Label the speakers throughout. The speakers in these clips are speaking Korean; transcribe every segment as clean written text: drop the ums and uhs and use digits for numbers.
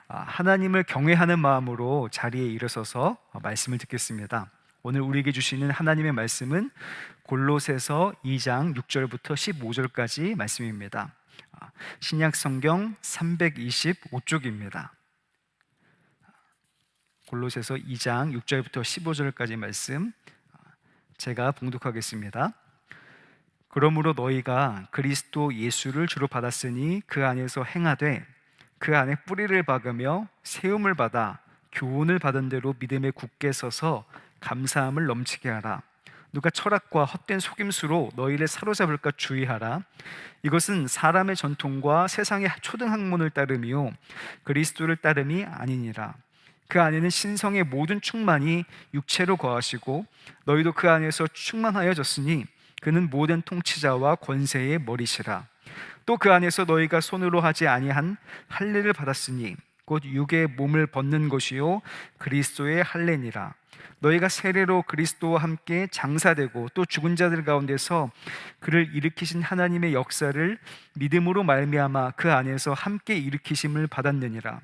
Speaker 1: 하나님을 경외하는 마음으로 자리에 일어서서 말씀을 듣겠습니다. 오늘 우리에게 주시는 하나님의 말씀은 골로새서 2장 6절부터 15절까지 말씀입니다. 신약 성경 325쪽입니다. 골로새서 2장 6절부터 15절까지 말씀 제가 봉독하겠습니다. 그러므로 너희가 그리스도 예수를 주로 받았으니 그 안에서 행하되 그 안에 뿌리를 박으며 세움을 받아 교훈을 받은 대로 믿음에 굳게 서서 감사함을 넘치게 하라. 누가 철학과 헛된 속임수로 너희를 사로잡을까 주의하라. 이것은 사람의 전통과 세상의 초등학문을 따름이요 그리스도를 따름이 아니니라. 그 안에는 신성의 모든 충만이 육체로 거하시고 너희도 그 안에서 충만하여졌으니 그는 모든 통치자와 권세의 머리시라. 또 그 안에서 너희가 손으로 하지 아니한 할례를 받았으니 곧 육의 몸을 벗는 것이요 그리스도의 할례니라. 너희가 세례로 그리스도와 함께 장사되고 또 죽은 자들 가운데서 그를 일으키신 하나님의 역사를 믿음으로 말미암아 그 안에서 함께 일으키심을 받았느니라.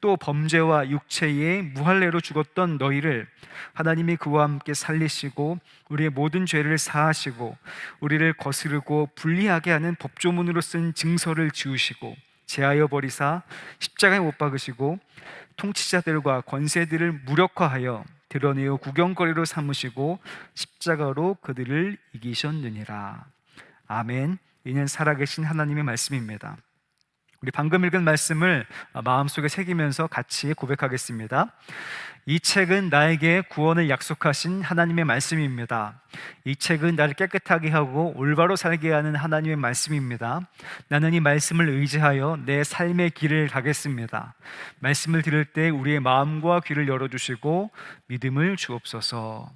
Speaker 1: 또 범죄와 육체의 무할례로 죽었던 너희를 하나님이 그와 함께 살리시고 우리의 모든 죄를 사하시고 우리를 거스르고 불리하게 하는 법조문으로 쓴 증서를 지우시고 제하여 버리사 십자가에 못 박으시고 통치자들과 권세들을 무력화하여 드러내어 구경거리로 삼으시고 십자가로 그들을 이기셨느니라. 아멘. 이는 살아계신 하나님의 말씀입니다. 우리 방금 읽은 말씀을 마음속에 새기면서 같이 고백하겠습니다. 이 책은 나에게 구원을 약속하신 하나님의 말씀입니다. 이 책은 나를 깨끗하게 하고 올바로 살게 하는 하나님의 말씀입니다. 나는 이 말씀을 의지하여 내 삶의 길을 가겠습니다. 말씀을 들을 때 우리의 마음과 귀를 열어주시고 믿음을 주옵소서.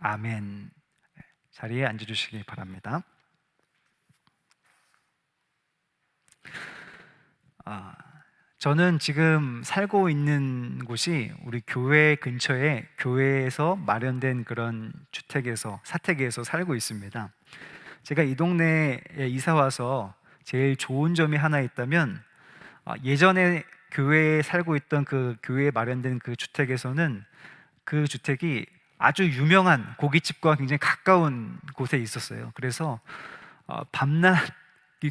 Speaker 1: 아멘. 자리에 앉아주시기 바랍니다. 저는 지금 살고 있는 곳이 우리 교회 근처에 교회에서 마련된 그런 주택에서 사택에서 살고 있습니다. 제가 이 동네에 이사 와서 제일 좋은 점이 하나 있다면 예전에 교회에 살고 있던 그 교회에 마련된 그 주택에서는 그 주택이 아주 유명한 고깃집과 굉장히 가까운 곳에 있었어요. 그래서 밤낮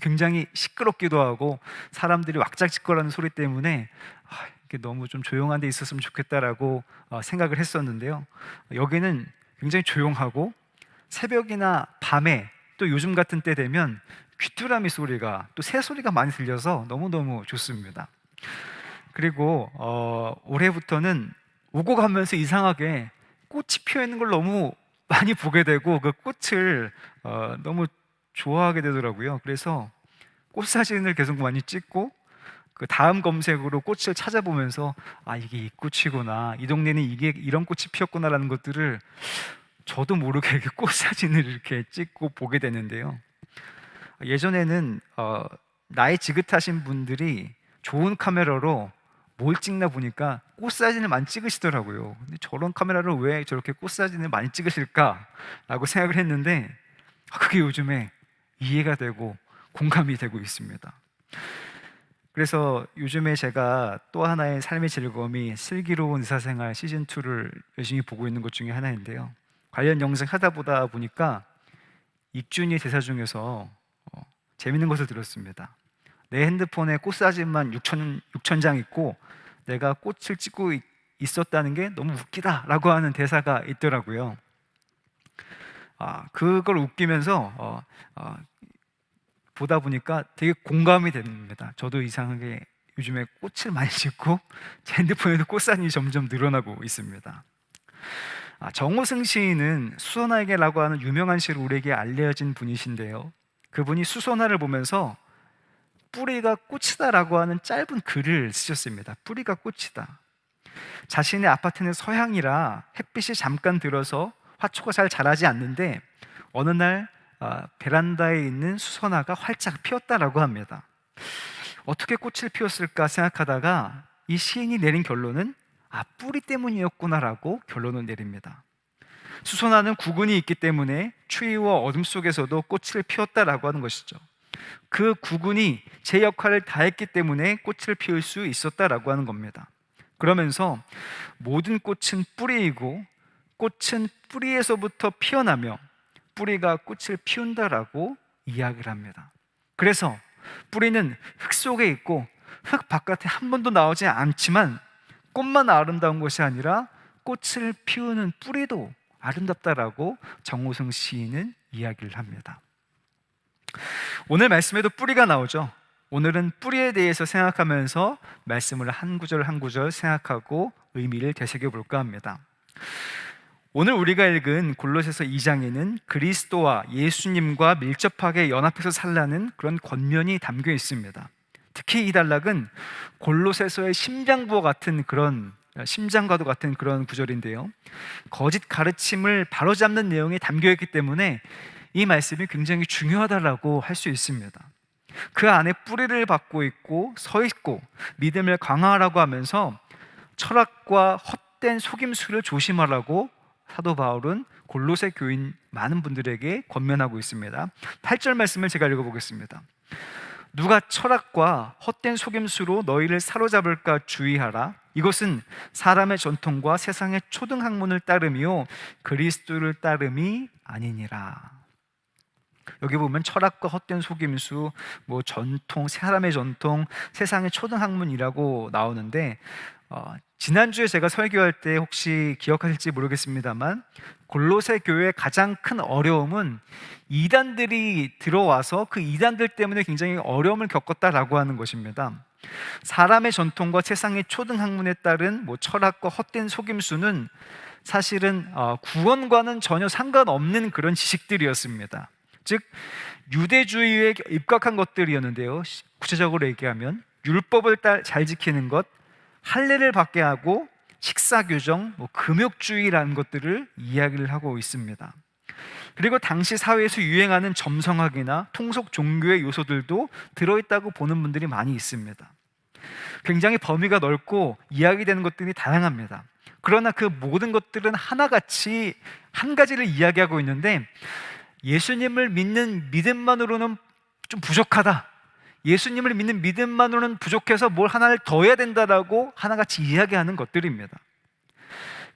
Speaker 1: 굉장히 시끄럽기도 하고 사람들이 왁자지껄하는 소리 때문에 이게 너무 좀 조용한 데 있었으면 좋겠다라고 생각을 했었는데요. 여기는 굉장히 조용하고 새벽이나 밤에 또 요즘 같은 때 되면 귀뚜라미 소리가 또 새 소리가 많이 들려서 너무너무 좋습니다. 그리고 올해부터는 오고 가면서 이상하게 꽃이 피어 있는 걸 너무 많이 보게 되고 그 꽃을 너무 좋아하게 되더라고요. 그래서 꽃 사진을 계속 많이 찍고 그 다음 검색으로 꽃을 찾아보면서 이게 이 꽃이구나, 이 동네는 이게 이런 꽃이 피었구나라는 것들을 저도 모르게 이렇게 꽃 사진을 이렇게 찍고 보게 되는데요. 예전에는 나이 지긋하신 분들이 좋은 카메라로 뭘 찍나 보니까 꽃 사진을 많이 찍으시더라고요. 근데 저런 카메라로 왜 저렇게 꽃 사진을 많이 찍으실까라고 생각을 했는데 그게 요즘에 이해가 되고 공감이 되고 있습니다. 그래서 요즘에 제가 또 하나의 삶의 즐거움이 슬기로운 의사생활 시즌2를 열심히 보고 있는 것 중에 하나인데요. 관련 영상 하다 보다 보니까 익준이 대사 중에서 재밌는 것을 들었습니다. 내 핸드폰에 꽃 사진만 6천 장 있고 내가 꽃을 찍고 있었다는 게 너무 웃기다라고 하는 대사가 있더라고요. 그걸 웃기면서 보다 보니까 되게 공감이 됩니다. 저도 이상하게 요즘에 꽃을 많이 찍고 제 핸드폰에도 꽃사진이 점점 늘어나고 있습니다. 정호승 시인은 수선화에게라고 하는 유명한 시로 우리에게 알려진 분이신데요. 그분이 수선화를 보면서 뿌리가 꽃이다라고 하는 짧은 글을 쓰셨습니다. 뿌리가 꽃이다. 자신의 아파트는 서향이라 햇빛이 잠깐 들어서 화초가 잘 자라지 않는데 어느 날 베란다에 있는 수선화가 활짝 피었다라고 합니다. 어떻게 꽃을 피웠을까 생각하다가 이 시인이 내린 결론은 뿌리 때문이었구나라고 결론을 내립니다. 수선화는 구근이 있기 때문에 추위와 어둠 속에서도 꽃을 피웠다라고 하는 것이죠. 그 구근이 제 역할을 다했기 때문에 꽃을 피울 수 있었다라고 하는 겁니다. 그러면서 모든 꽃은 뿌리이고 꽃은 뿌리에서부터 피어나며 뿌리가 꽃을 피운다라고 이야기를 합니다. 그래서 뿌리는 흙 속에 있고 흙 바깥에 한 번도 나오지 않지만 꽃만 아름다운 것이 아니라 꽃을 피우는 뿌리도 아름답다라고 정호성 시인은 이야기를 합니다. 오늘 말씀에도 뿌리가 나오죠. 오늘은 뿌리에 대해서 생각하면서 말씀을 한 구절 한 구절 생각하고 의미를 되새겨 볼까 합니다. 오늘 우리가 읽은 골로새서 2장에는 그리스도와 예수님과 밀접하게 연합해서 살라는 그런 권면이 담겨 있습니다. 특히 이 단락은 골로새서의 심장과도 같은 그런 구절인데요, 거짓 가르침을 바로잡는 내용이 담겨 있기 때문에 이 말씀이 굉장히 중요하다라고 할 수 있습니다. 그 안에 뿌리를 받고 있고 서 있고 믿음을 강화하라고 하면서 철학과 헛된 속임수를 조심하라고 사도 바울은 골로새 교인 많은 분들에게 권면하고 있습니다. 8절 말씀을 제가 읽어보겠습니다. 누가 철학과 헛된 속임수로 너희를 사로잡을까 주의하라. 이것은 사람의 전통과 세상의 초등학문을 따름이요 그리스도를 따름이 아니니라. 여기 보면 철학과 헛된 속임수, 전통, 사람의 전통, 세상의 초등학문이라고 나오는데 지난주에 제가 설교할 때 혹시 기억하실지 모르겠습니다만 골로새 교회의 가장 큰 어려움은 이단들이 들어와서 그 이단들 때문에 굉장히 어려움을 겪었다라고 하는 것입니다. 사람의 전통과 세상의 초등학문에 따른 철학과 헛된 속임수는 사실은 구원과는 전혀 상관없는 그런 지식들이었습니다. 즉 유대주의에 입각한 것들이었는데요, 구체적으로 얘기하면 율법을 잘 지키는 것, 할례를 받게 하고 식사 규정, 금욕주의라는 것들을 이야기를 하고 있습니다. 그리고 당시 사회에서 유행하는 점성학이나 통속 종교의 요소들도 들어있다고 보는 분들이 많이 있습니다. 굉장히 범위가 넓고 이야기되는 것들이 다양합니다. 그러나 그 모든 것들은 하나같이 한 가지를 이야기하고 있는데, 예수님을 믿는 믿음만으로는 좀 부족하다, 예수님을 믿는 믿음만으로는 부족해서 뭘 하나를 더 해야 된다라고 하나같이 이야기하는 것들입니다.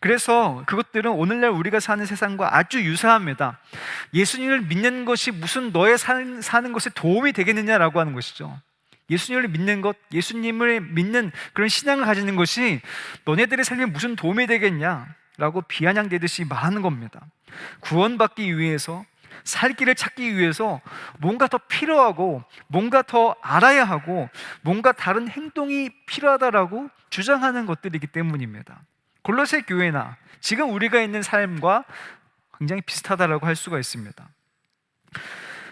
Speaker 1: 그래서 그것들은 오늘날 우리가 사는 세상과 아주 유사합니다. 예수님을 믿는 것이 무슨 너의 사는 것에 도움이 되겠느냐라고 하는 것이죠. 예수님을 믿는 것, 예수님을 믿는 그런 신앙을 가지는 것이 너네들의 삶에 무슨 도움이 되겠냐라고 비아냥대듯이 말하는 겁니다. 구원받기 위해서, 살 길을 찾기 위해서 뭔가 더 필요하고 뭔가 더 알아야 하고 뭔가 다른 행동이 필요하다라고 주장하는 것들이기 때문입니다. 골로새 교회나 지금 우리가 있는 삶과 굉장히 비슷하다라고 할 수가 있습니다.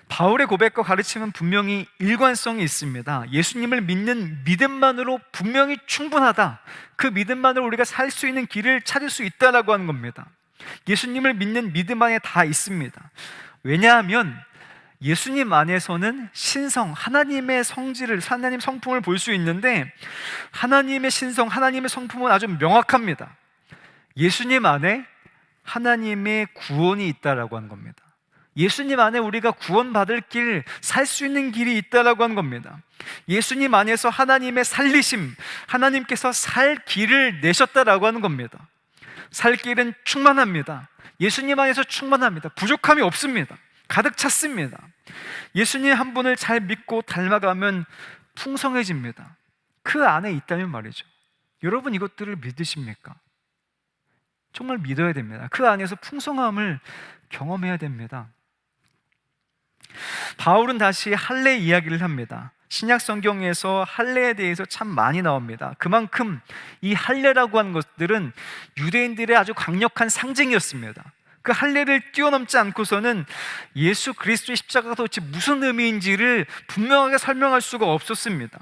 Speaker 1: 바울의 고백과 가르침은 분명히 일관성이 있습니다. 예수님을 믿는 믿음만으로 분명히 충분하다, 그 믿음만으로 우리가 살 수 있는 길을 찾을 수 있다라고 하는 겁니다. 예수님을 믿는 믿음 안에 다 있습니다. 왜냐하면 예수님 안에서는 신성, 하나님의 성질을, 하나님 성품을 볼 수 있는데, 하나님의 신성, 하나님의 성품은 아주 명확합니다. 예수님 안에 하나님의 구원이 있다라고 하는 겁니다. 예수님 안에 우리가 구원받을 길, 살 수 있는 길이 있다라고 하는 겁니다. 예수님 안에서 하나님의 살리심, 하나님께서 살 길을 내셨다라고 하는 겁니다. 살 길은 충만합니다. 예수님 안에서 충만합니다. 부족함이 없습니다. 가득 찼습니다. 예수님 한 분을 잘 믿고 닮아가면 풍성해집니다. 그 안에 있다면 말이죠. 여러분, 이것들을 믿으십니까? 정말 믿어야 됩니다. 그 안에서 풍성함을 경험해야 됩니다. 바울은 다시 할례 이야기를 합니다. 신약 성경에서 할례에 대해서 참 많이 나옵니다. 그만큼 이 할례라고 하는 것들은 유대인들의 아주 강력한 상징이었습니다. 그 할례를 뛰어넘지 않고서는 예수 그리스도의 십자가가 도대체 무슨 의미인지를 분명하게 설명할 수가 없었습니다.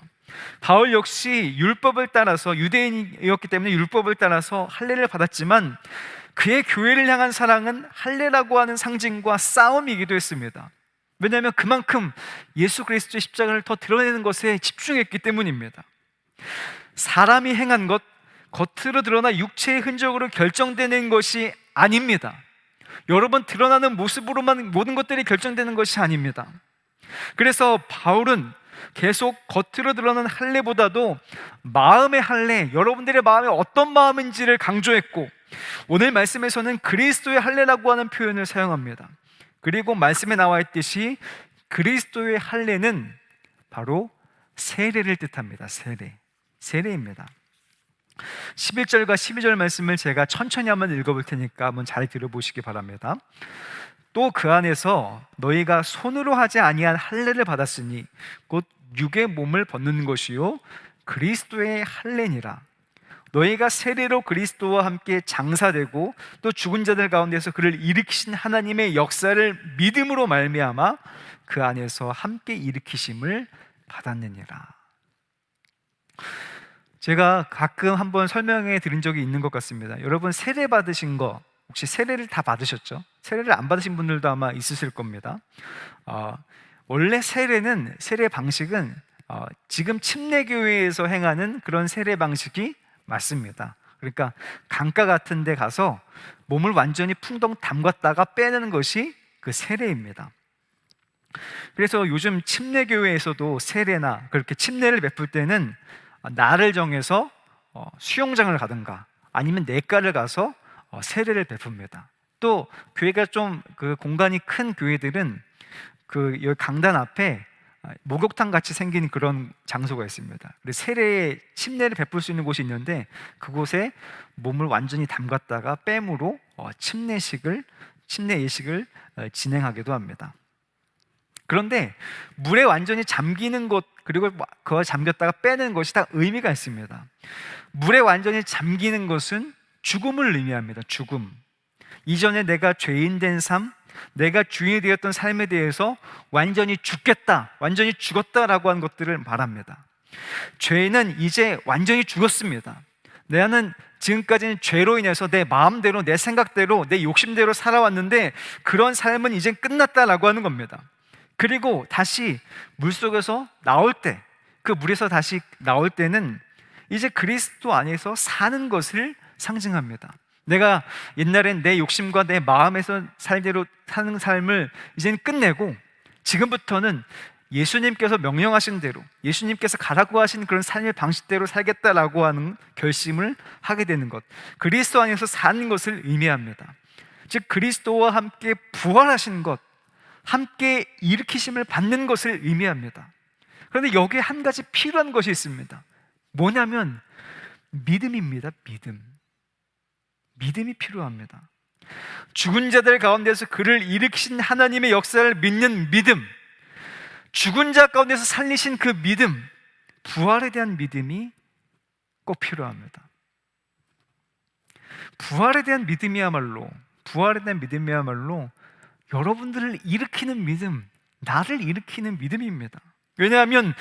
Speaker 1: 바울 역시 율법을 따라서, 유대인이었기 때문에 율법을 따라서 할례를 받았지만 그의 교회를 향한 사랑은 할례라고 하는 상징과 싸움이기도 했습니다. 왜냐하면 그만큼 예수 그리스도의 십자가를 더 드러내는 것에 집중했기 때문입니다. 사람이 행한 것, 겉으로 드러나 육체의 흔적으로 결정되는 것이 아닙니다. 여러 번 드러나는 모습으로만 모든 것들이 결정되는 것이 아닙니다. 그래서 바울은 계속 겉으로 드러나는 할례보다도 마음의 할례, 여러분들의 마음이 어떤 마음인지를 강조했고, 오늘 말씀에서는 그리스도의 할례라고 하는 표현을 사용합니다. 그리고 말씀에 나와 있듯이 그리스도의 할례는 바로 세례를 뜻합니다. 세례입니다. 11절과 12절 말씀을 제가 천천히 한번 읽어볼 테니까 한번 잘 들어보시기 바랍니다. 또 그 안에서 너희가 손으로 하지 아니한 할례를 받았으니 곧 육의 몸을 벗는 것이요 그리스도의 할례니라. 너희가 세례로 그리스도와 함께 장사되고 또 죽은 자들 가운데서 그를 일으키신 하나님의 역사를 믿음으로 말미암아 그 안에서 함께 일으키심을 받았느니라. 제가 가끔 한번 설명해 드린 적이 있는 것 같습니다. 여러분, 세례 받으신 거 혹시 세례를 다 받으셨죠? 세례를 안 받으신 분들도 아마 있으실 겁니다. 원래 세례 방식은 지금 침례교회에서 행하는 그런 세례 방식이 맞습니다. 그러니까 강가 같은 데 가서 몸을 완전히 풍덩 담갔다가 빼내는 것이 그 세례입니다. 그래서 요즘 침례교회에서도 세례나 그렇게 침례를 베풀 때는 날을 정해서 수영장을 가든가 아니면 내과를 가서 세례를 베풉니다. 또 교회가 좀 그 공간이 큰 교회들은 그 여기 강단 앞에 목욕탕 같이 생긴 그런 장소가 있습니다. 침례를 베풀 수 있는 곳이 있는데 그곳에 몸을 완전히 담갔다가 뺨으로 침례 예식을 진행하기도 합니다. 그런데 물에 완전히 잠기는 것 그리고 그거 잠겼다가 빼는 것이 다 의미가 있습니다. 물에 완전히 잠기는 것은 죽음을 의미합니다. 죽음. 이전에 내가 죄인 된 삶, 내가 주인이 되었던 삶에 대해서 완전히 죽겠다, 완전히 죽었다라고 하는 것들을 말합니다. 죄는 이제 완전히 죽었습니다. 나는 지금까지는 죄로 인해서 내 마음대로, 내 생각대로, 내 욕심대로 살아왔는데 그런 삶은 이제 끝났다라고 하는 겁니다. 그리고 다시 물속에서 나올 때, 그 물에서 다시 나올 때는 이제 그리스도 안에서 사는 것을 상징합니다. 내가 옛날엔 내 욕심과 내 마음에서 살대로 사는 삶을 이제는 끝내고 지금부터는 예수님께서 명령하신 대로, 예수님께서 가라고 하신 그런 삶의 방식대로 살겠다라고 하는 결심을 하게 되는 것, 그리스도 안에서 사는 것을 의미합니다. 즉 그리스도와 함께 부활하신 것, 함께 일으키심을 받는 것을 의미합니다. 그런데 여기에 한 가지 필요한 것이 있습니다. 뭐냐면 믿음입니다. 믿음이 필요합니다. 죽은 자들 가운데서 그를 일으키신 하나님의 역사를 믿는 믿음, 죽은 자 가운데서 살리신 그 믿음, 부활에 대한 믿음이 꼭 필요합니다. 부활에 대한 믿음이야말로 여러분들을 일으키는 믿음, 나를 일으키는 믿음입니다. 왜냐하면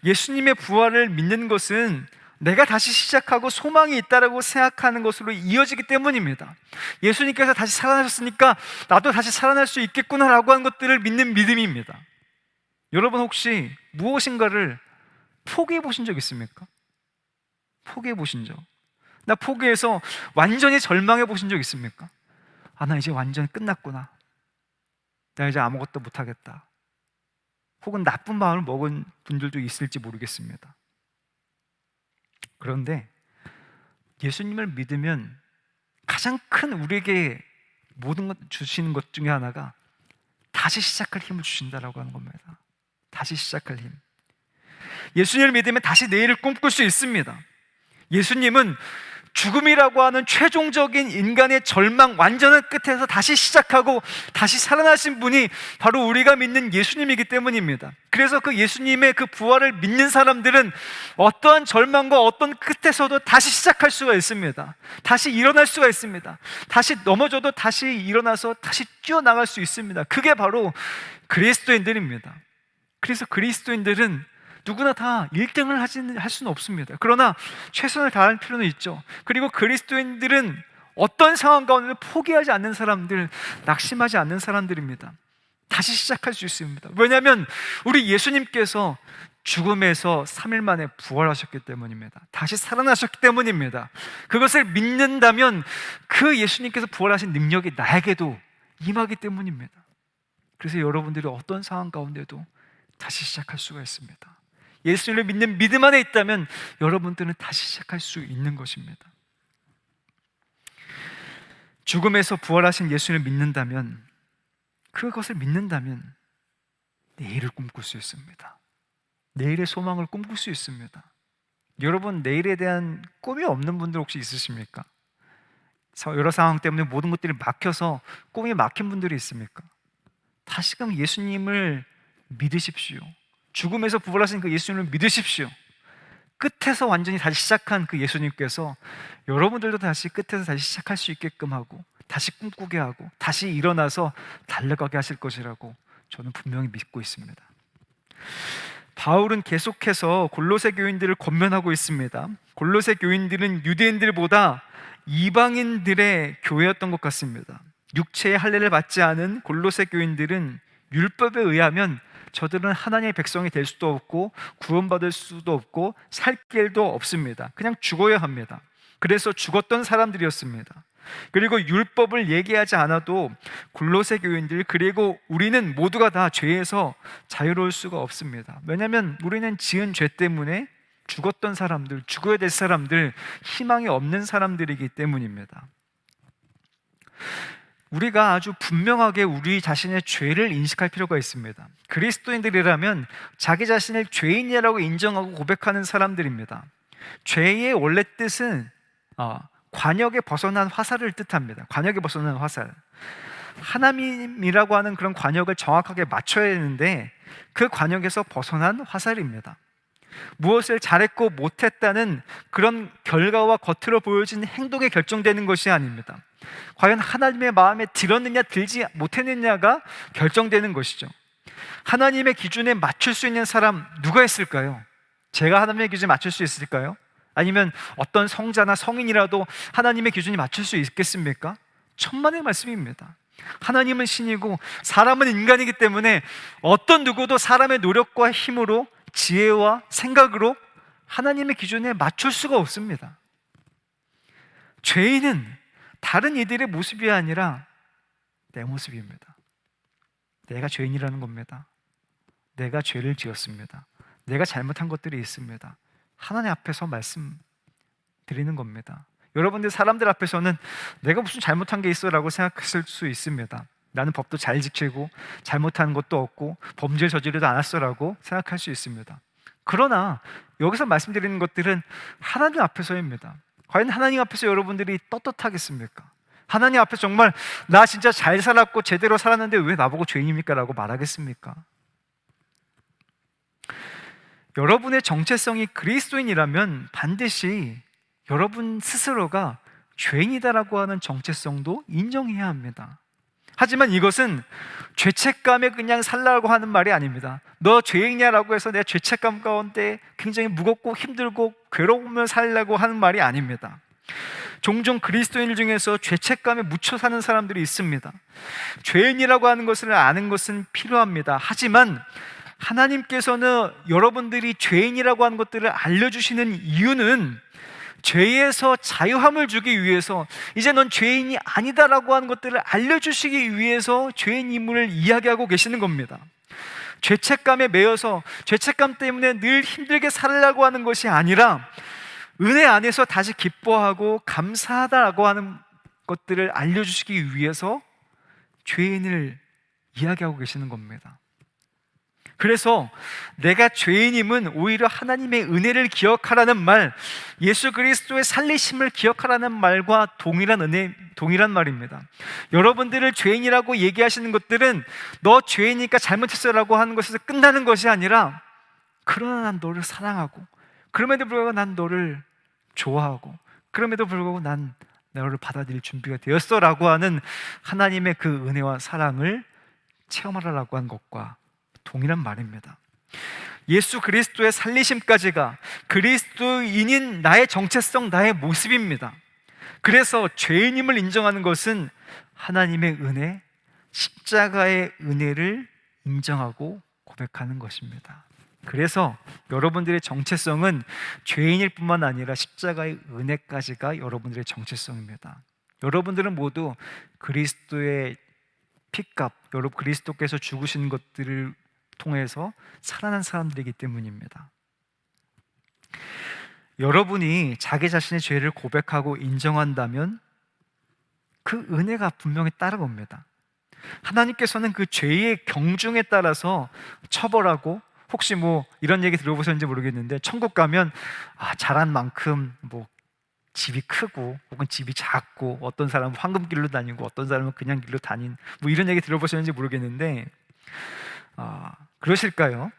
Speaker 1: 예수님의 부활을 믿는 것은 내가 다시 시작하고 소망이 있다라고 생각하는 것으로 이어지기 때문입니다. 예수님께서 다시 살아나셨으니까 나도 다시 살아날 수 있겠구나라고 하는 것들을 믿는 믿음입니다. 여러분 혹시 무엇인가를 포기해 보신 적 있습니까? 포기해 보신 적. 나 포기해서 완전히 절망해 보신 적 있습니까? 나 이제 완전히 끝났구나. 나 이제 아무것도 못하겠다. 혹은 나쁜 마음을 먹은 분들도 있을지 모르겠습니다. 그런데 예수님을 믿으면 가장 큰 우리에게 모든 것 주시는 것 중에 하나가 다시 시작할 힘을 주신다라고 하는 겁니다. 다시 시작할 힘. 예수님을 믿으면 다시 내일을 꿈꿀 수 있습니다. 예수님은 죽음이라고 하는 최종적인 인간의 절망, 완전한 끝에서 다시 시작하고 다시 살아나신 분이 바로 우리가 믿는 예수님이기 때문입니다. 그래서 그 예수님의 그 부활을 믿는 사람들은 어떠한 절망과 어떤 끝에서도 다시 시작할 수가 있습니다. 다시 일어날 수가 있습니다. 다시 넘어져도 다시 일어나서 다시 뛰어나갈 수 있습니다. 그게 바로 그리스도인들입니다. 그래서 그리스도인들은 누구나 다 1등을 할 수는 없습니다. 그러나 최선을 다할 필요는 있죠. 그리고 그리스도인들은 어떤 상황 가운데도 포기하지 않는 사람들, 낙심하지 않는 사람들입니다. 다시 시작할 수 있습니다. 왜냐하면 우리 예수님께서 죽음에서 3일 만에 부활하셨기 때문입니다. 다시 살아나셨기 때문입니다. 그것을 믿는다면 그 예수님께서 부활하신 능력이 나에게도 임하기 때문입니다. 그래서 여러분들이 어떤 상황 가운데도 다시 시작할 수가 있습니다. 예수를 믿는 믿음 안에 있다면 여러분들은 다시 시작할 수 있는 것입니다. 죽음에서 부활하신 예수를 믿는다면, 그것을 믿는다면 내일을 꿈꿀 수 있습니다. 내일의 소망을 꿈꿀 수 있습니다. 여러분, 내일에 대한 꿈이 없는 분들 혹시 있으십니까? 여러 상황 때문에 모든 것들이 막혀서 꿈이 막힌 분들이 있습니까? 다시금 예수님을 믿으십시오. 죽음에서 부활하신 그 예수님을 믿으십시오. 끝에서 완전히 다시 시작한 그 예수님께서 여러분들도 다시 끝에서 다시 시작할 수 있게끔 하고, 다시 꿈꾸게 하고, 다시 일어나서 달려가게 하실 것이라고 저는 분명히 믿고 있습니다. 바울은 계속해서 골로새 교인들을 권면하고 있습니다. 골로새 교인들은 유대인들보다 이방인들의 교회였던 것 같습니다. 육체의 할례를 받지 않은 골로새 교인들은 율법에 의하면 저들은 하나님의 백성이 될 수도 없고 구원받을 수도 없고 살 길도 없습니다. 그냥 죽어야 합니다. 그래서 죽었던 사람들이었습니다. 그리고 율법을 얘기하지 않아도 골로새 교인들, 그리고 우리는 모두가 다 죄에서 자유로울 수가 없습니다. 왜냐하면 우리는 지은 죄 때문에 죽었던 사람들, 죽어야 될 사람들, 희망이 없는 사람들이기 때문입니다. 우리가 아주 분명하게 우리 자신의 죄를 인식할 필요가 있습니다. 그리스도인들이라면 자기 자신을 죄인이라고 인정하고 고백하는 사람들입니다. 죄의 원래 뜻은 관역에 벗어난 화살을 뜻합니다. 관역에 벗어난 화살. 하나님이라고 하는 그런 관역을 정확하게 맞춰야 되는데 그 관역에서 벗어난 화살입니다. 무엇을 잘했고 못했다는 그런 결과와 겉으로 보여진 행동에 결정되는 것이 아닙니다. 과연 하나님의 마음에 들었느냐 들지 못했느냐가 결정되는 것이죠. 하나님의 기준에 맞출 수 있는 사람 누가 있을까요? 제가 하나님의 기준에 맞출 수 있을까요? 아니면 어떤 성자나 성인이라도 하나님의 기준에 맞출 수 있겠습니까? 천만의 말씀입니다. 하나님은 신이고 사람은 인간이기 때문에 어떤 누구도 사람의 노력과 힘으로, 지혜와 생각으로 하나님의 기준에 맞출 수가 없습니다. 죄인은 다른 이들의 모습이 아니라 내 모습입니다. 내가 죄인이라는 겁니다. 내가 죄를 지었습니다. 내가 잘못한 것들이 있습니다. 하나님 앞에서 말씀드리는 겁니다. 여러분들 사람들 앞에서는 내가 무슨 잘못한 게 있어 라고 생각했을 수 있습니다. 나는 법도 잘 지키고 잘못한 것도 없고 범죄 저지르지도 않았어 라고 생각할 수 있습니다. 그러나 여기서 말씀드리는 것들은 하나님 앞에서입니다. 과연 하나님 앞에서 여러분들이 떳떳하겠습니까? 하나님 앞에서 정말 나 진짜 잘 살았고 제대로 살았는데 왜 나보고 죄인입니까? 라고 말하겠습니까? 여러분의 정체성이 그리스도인이라면 반드시 여러분 스스로가 죄인이다라고 하는 정체성도 인정해야 합니다. 하지만 이것은 죄책감에 그냥 살라고 하는 말이 아닙니다. 너 죄인이냐라고 해서 내 죄책감 가운데 굉장히 무겁고 힘들고 괴로우며 살라고 하는 말이 아닙니다. 종종 그리스도인 중에서 죄책감에 묻혀 사는 사람들이 있습니다. 죄인이라고 하는 것을 아는 것은 필요합니다. 하지만 하나님께서는 여러분들이 죄인이라고 하는 것들을 알려주시는 이유는 죄에서 자유함을 주기 위해서, 이제 넌 죄인이 아니다라고 하는 것들을 알려주시기 위해서 죄인임을 이야기하고 계시는 겁니다. 죄책감에 매여서 죄책감 때문에 늘 힘들게 살려고 하는 것이 아니라 은혜 안에서 다시 기뻐하고 감사하다라고 하는 것들을 알려주시기 위해서 죄인을 이야기하고 계시는 겁니다. 그래서 내가 죄인임은 오히려 하나님의 은혜를 기억하라는 말, 예수 그리스도의 살리심을 기억하라는 말과 동일한 말입니다. 여러분들을 죄인이라고 얘기하시는 것들은 너 죄인이니까 잘못했어라고 하는 것에서 끝나는 것이 아니라, 그러나 난 너를 사랑하고, 그럼에도 불구하고 난 너를 좋아하고, 그럼에도 불구하고 난 너를 받아들일 준비가 되었어라고 하는 하나님의 그 은혜와 사랑을 체험하라고 한 것과 동일한 말입니다. 예수 그리스도의 살리심까지가 그리스도인인 나의 정체성, 나의 모습입니다. 그래서 죄인임을 인정하는 것은 하나님의 은혜, 십자가의 은혜를 인정하고 고백하는 것입니다. 그래서 여러분들의 정체성은 죄인일 뿐만 아니라 십자가의 은혜까지가 여러분들의 정체성입니다. 여러분들은 모두 그리스도의 핏값, 여러분 그리스도께서 죽으신 것들을 통해서 살아난 사람들이기 때문입니다. 여러분이 자기 자신의 죄를 고백하고 인정한다면 그 은혜가 분명히 따라옵니다. 하나님께서는 그 죄의 경중에 따라서 처벌하고, 혹시 이런 얘기 들어보셨는지 모르겠는데, 천국 가면 잘한 만큼 집이 크고 혹은 집이 작고, 어떤 사람은 황금길로 다니고 어떤 사람은 그냥 길로 다닌, 이런 얘기 들어보셨는지 모르겠는데 그러실까요?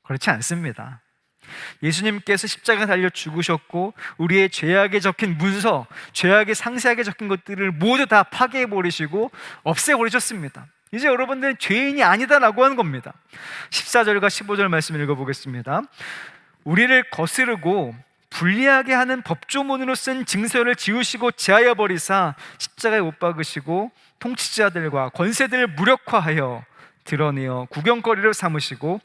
Speaker 1: 그렇지 않습니다. 예수님께서 십자가에 달려 죽으셨고 우리의 죄악에 적힌 문서, 죄악에 상세하게 적힌 것들을 모두 다 파괴해버리시고 없애버리셨습니다. 이제 여러분들은 죄인이 아니다라고 하는 겁니다. 14절과 15절 말씀 읽어보겠습니다. 우리를 거스르고 불리하게 하는 법조문으로 쓴 증서를 지우시고 제하여 버리사 십자가에 못 박으시고 통치자들과 권세들을 무력화하여 드러내어 구경거리로 삼으시고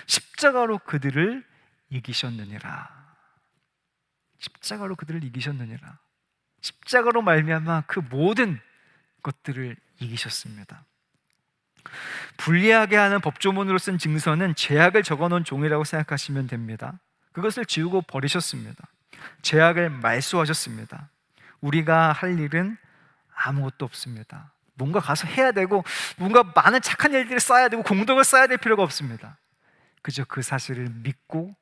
Speaker 1: 십자가로 그들을 이기셨느니라. 십자가로 그들을 이기셨느니라. 십자가로 말미암아 그 모든 것들을 이기셨습니다. 불리하게 하는 법조문으로 쓴 증서는 죄악을 적어놓은 종이라고 생각하시면 됩니다. 그것을 지우고 버리셨습니다. 죄악을 말소하셨습니다. 우리가 할 일은 아무것도 없습니다. 뭔가 가서 해야 되고 뭔가 많은 착한 일들을 쌓아야 되고 공덕을 쌓아야 될 필요가 없습니다. 그저 그 사실을 믿고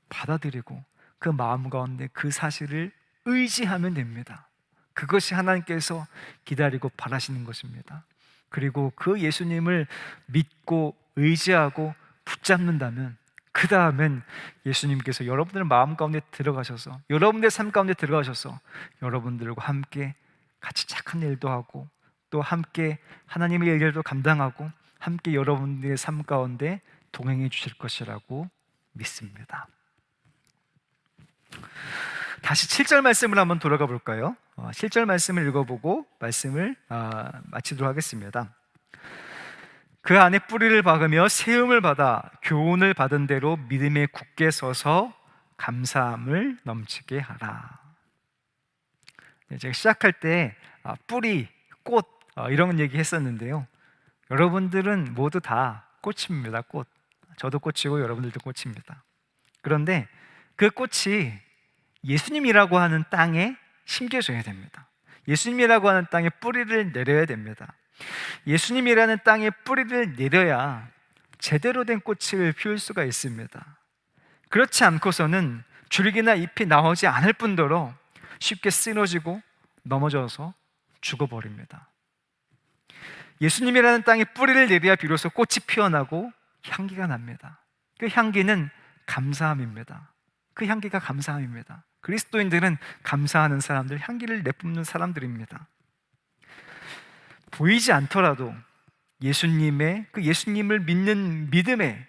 Speaker 1: 받아들이고 그 마음 가운데 그 사실을 의지하면 됩니다. 그것이 하나님께서 기다리고 바라시는 것입니다. 그리고 그 예수님을 믿고 의지하고 붙잡는다면 그 다음엔 예수님께서 여러분들 마음 가운데 들어가셔서, 여러분들의 삶 가운데 들어가셔서 여러분들과 함께 같이 착한 일도 하고 또 함께 하나님의 일들도 감당하고 함께 여러분들의 삶 가운데 동행해 주실 것이라고 믿습니다. 다시 7절 말씀을 한번 돌아가 볼까요? 7절 말씀을 읽어보고 말씀을 마치도록 하겠습니다. 그 안에 뿌리를 박으며 세움을 받아 교훈을 받은 대로 믿음에 굳게 서서 감사함을 넘치게 하라. 제가 시작할 때 뿌리, 꽃 이런 얘기 했었는데요. 여러분들은 모두 다 꽃입니다. 꽃. 저도 꽃이고 여러분들도 꽃입니다. 그런데 그 꽃이 예수님이라고 하는 땅에 심겨져야 됩니다. 예수님이라고 하는 땅에 뿌리를 내려야 됩니다. 예수님이라는 땅에 뿌리를 내려야 제대로 된 꽃을 피울 수가 있습니다. 그렇지 않고서는 줄기나 잎이 나오지 않을 뿐더러 쉽게 쓰러지고 넘어져서 죽어버립니다. 예수님이라는 땅에 뿌리를 내려야 비로소 꽃이 피어나고 향기가 납니다. 그 향기는 감사함입니다. 그 향기가 감사함입니다. 그리스도인들은 감사하는 사람들, 향기를 내뿜는 사람들입니다. 보이지 않더라도 예수님을 믿는 믿음에,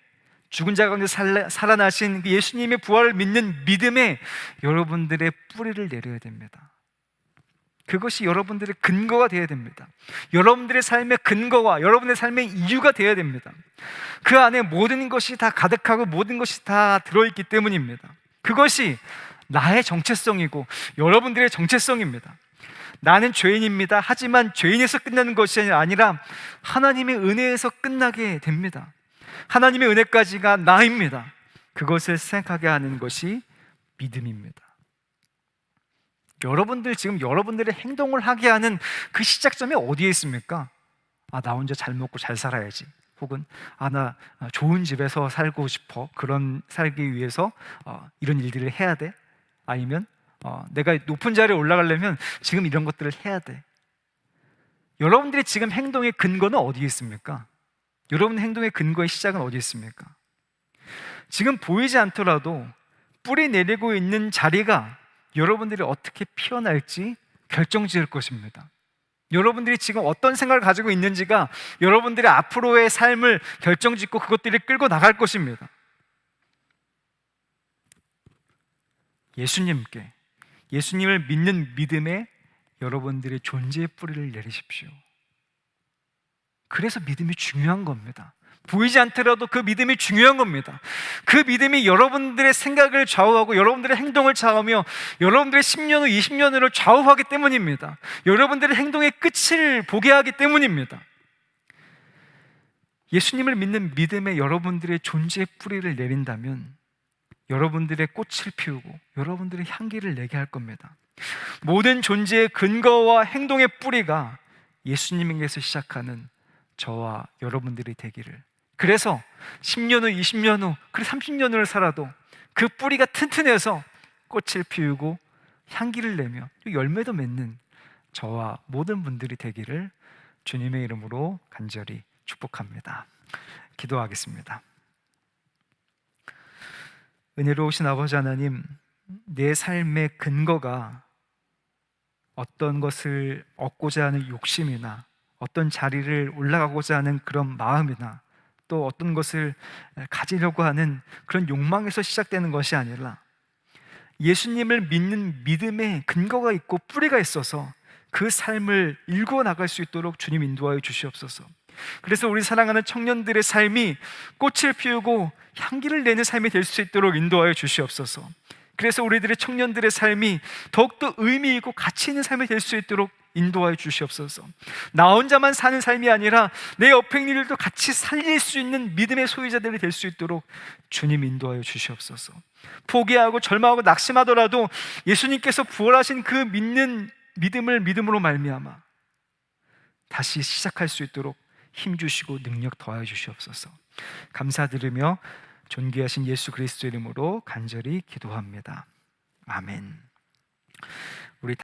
Speaker 1: 죽은 자 가운데 살아나신 그 예수님의 부활을 믿는 믿음에 여러분들의 뿌리를 내려야 됩니다. 그것이 여러분들의 근거가 되어야 됩니다. 여러분들의 삶의 근거와 여러분의 삶의 이유가 되어야 됩니다. 그 안에 모든 것이 다 가득하고 모든 것이 다 들어있기 때문입니다. 그것이 나의 정체성이고 여러분들의 정체성입니다. 나는 죄인입니다. 하지만 죄인에서 끝나는 것이 아니라 하나님의 은혜에서 끝나게 됩니다. 하나님의 은혜까지가 나입니다. 그것을 생각하게 하는 것이 믿음입니다. 여러분들 지금 여러분들의 행동을 하게 하는 그 시작점이 어디에 있습니까? 나 혼자 잘 먹고 잘 살아야지. 혹은 나 좋은 집에서 살고 싶어. 그런 살기 위해서 이런 일들을 해야 돼. 아니면 내가 높은 자리에 올라가려면 지금 이런 것들을 해야 돼. 여러분들이 지금 행동의 근거는 어디에 있습니까? 여러분 행동의 근거의 시작은 어디에 있습니까? 지금 보이지 않더라도 뿌리 내리고 있는 자리가 여러분들이 어떻게 피어날지 결정지을 것입니다. 여러분들이 지금 어떤 생각을 가지고 있는지가 여러분들의 앞으로의 삶을 결정짓고 그것들이 끌고 나갈 것입니다. 예수님을 믿는 믿음에 여러분들의 존재의 뿌리를 내리십시오. 그래서 믿음이 중요한 겁니다. 보이지 않더라도 그 믿음이 중요한 겁니다. 그 믿음이 여러분들의 생각을 좌우하고 여러분들의 행동을 좌우하며 여러분들의 10년 후, 20년 후를 좌우하기 때문입니다. 여러분들의 행동의 끝을 보게 하기 때문입니다. 예수님을 믿는 믿음에 여러분들의 존재의 뿌리를 내린다면 여러분들의 꽃을 피우고 여러분들의 향기를 내게 할 겁니다. 모든 존재의 근거와 행동의 뿌리가 예수님에게서 시작하는 저와 여러분들이 되기를. 그래서 10년 후, 20년 후, 그리고 30년 후를 살아도 그 뿌리가 튼튼해서 꽃을 피우고 향기를 내며 열매도 맺는 저와 모든 분들이 되기를 주님의 이름으로 간절히 축복합니다. 기도하겠습니다. 은혜로우신 아버지 하나님, 내 삶의 근거가 어떤 것을 얻고자 하는 욕심이나 어떤 자리를 올라가고자 하는 그런 마음이나 또 어떤 것을 가지려고 하는 그런 욕망에서 시작되는 것이 아니라 예수님을 믿는 믿음에 근거가 있고 뿌리가 있어서 그 삶을 일구어 나갈 수 있도록 주님 인도하여 주시옵소서. 그래서 우리 사랑하는 청년들의 삶이 꽃을 피우고 향기를 내는 삶이 될 수 있도록 인도하여 주시옵소서. 그래서 우리들의 청년들의 삶이 더욱더 의미 있고 가치 있는 삶이 될 수 있도록 인도하여 주시옵소서. 나 혼자만 사는 삶이 아니라 내 옆에 있는 일도 같이 살릴 수 있는 믿음의 소유자들이 될 수 있도록 주님 인도하여 주시옵소서. 포기하고 절망하고 낙심하더라도 예수님께서 부활하신 그 믿는 믿음을 믿음으로 말미암아 다시 시작할 수 있도록 힘주시고 능력 더하여 주시옵소서. 감사드리며 존귀하신 예수 그리스도 이름으로 간절히 기도합니다. 아멘. 우리